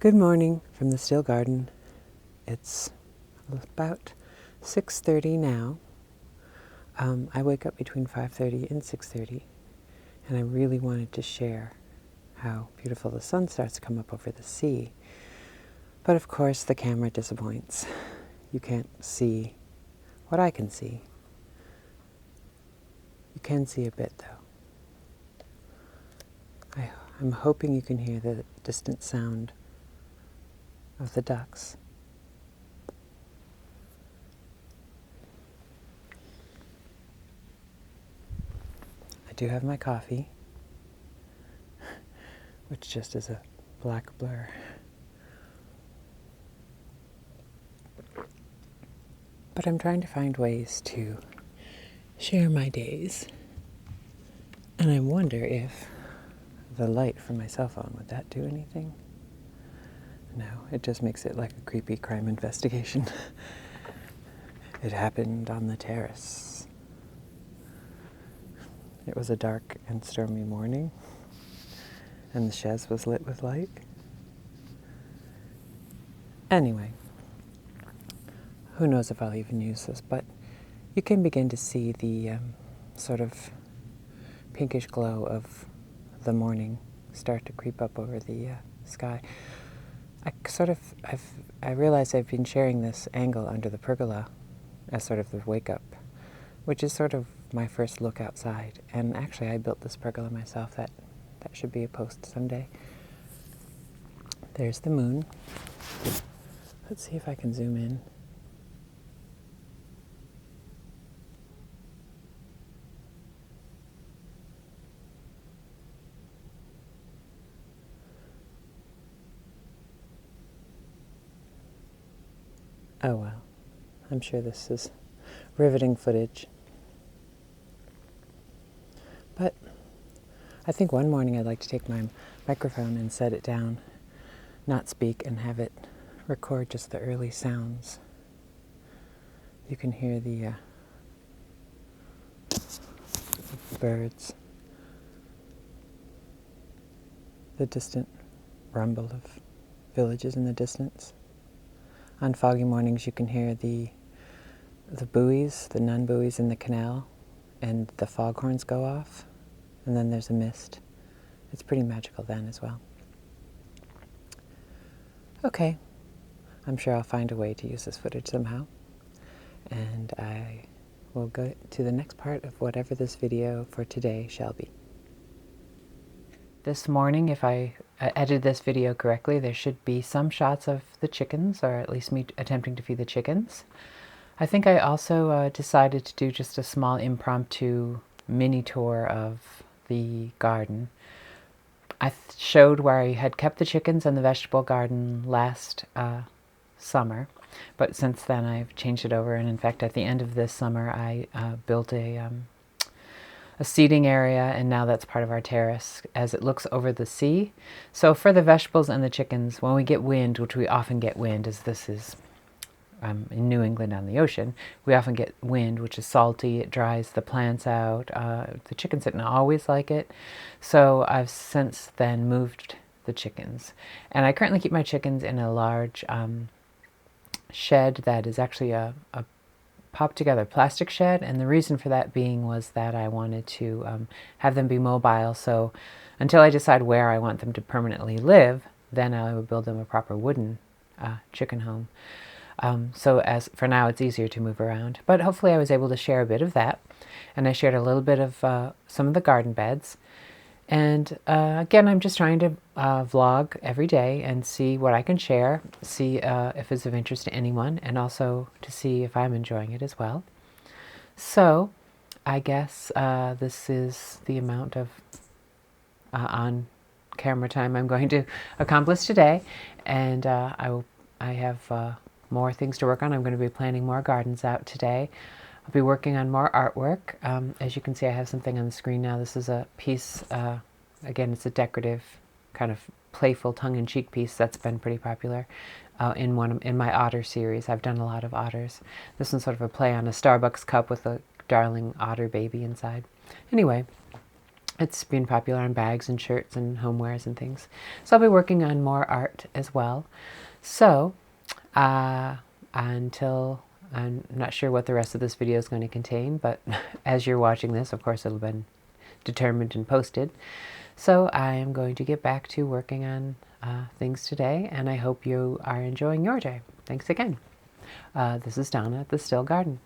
Good morning from the still garden. It's about 6:30 now. I wake up between 5:30 and 6:30, and I really wanted to share how beautiful the sun starts to come up over the sea. But of course the camera disappoints. You can't see what I can see. You can see a bit though. I'm hoping you can hear the distant sound of the ducks. I do have my coffee, which just is a black blur. But I'm trying to find ways to share my days. And I wonder if the light from my cell phone, would that do anything? No, it just makes it like a creepy crime investigation. It happened on the terrace. It was a dark and stormy morning, and the chaise was lit with light. Anyway, who knows if I'll even use this, but you can begin to see the sort of pinkish glow of the morning start to creep up over the sky. I realize I've been sharing this angle under the pergola as sort of the wake up, which is sort of my first look outside. And actually I built this pergola myself. That should be a post someday. There's the moon. Let's see if I can zoom in. Oh well, I'm sure this is riveting footage. But I think one morning I'd like to take my microphone and set it down, not speak, and have it record just the early sounds. You can hear the birds, the distant rumble of villages in the distance. On foggy mornings you can hear the buoys, the nun buoys in the canal, and the foghorns go off, and then there's a mist. It's pretty magical then as well. Okay, I'm sure I'll find a way to use this footage somehow, and I will go to the next part of whatever this video for today shall be. This morning, if I edited this video correctly, there should be some shots of the chickens, or at least me attempting to feed the chickens. I think I also decided to do just a small impromptu mini tour of the garden. I showed where I had kept the chickens and the vegetable garden last summer, but since then I've changed it over, and in fact at the end of this summer I built a seating area, and now that's part of our terrace as it looks over the sea. So for the vegetables and the chickens, when we get wind, which we often get wind, as this is in New England on the ocean, we often get wind, which is salty. It dries the plants out. The chickens didn't always like it, so I've since then moved the chickens. And I currently keep my chickens in a large shed that is actually a popped together plastic shed, and the reason for that being was that I wanted to have them be mobile, so until I decide where I want them to permanently live, then I would build them a proper wooden chicken home. So as for now it's easier to move around, but hopefully I was able to share a bit of that, and I shared a little bit of some of the garden beds. And again, I'm just trying to vlog every day and see what I can share, see if it's of interest to anyone, and also to see if I'm enjoying it as well. So I guess this is the amount of on-camera time I'm going to accomplish today, and I have more things to work on. I'm going to be planning more gardens out today. I'll be working on more artwork. As you can see, I have something on the screen now. This is a piece, again, it's a decorative, kind of playful, tongue-in-cheek piece that's been pretty popular in my otter series. I've done a lot of otters. This one's sort of a play on a Starbucks cup with a darling otter baby inside. Anyway, It's been popular on bags and shirts and homewares and things. So I'll be working on more art as well. So until, I'm not sure what the rest of this video is going to contain, but as you're watching this, of course, it'll have been determined and posted. So I am going to get back to working on things today, and I hope you are enjoying your day. Thanks again. This is Donna at the Still Garden.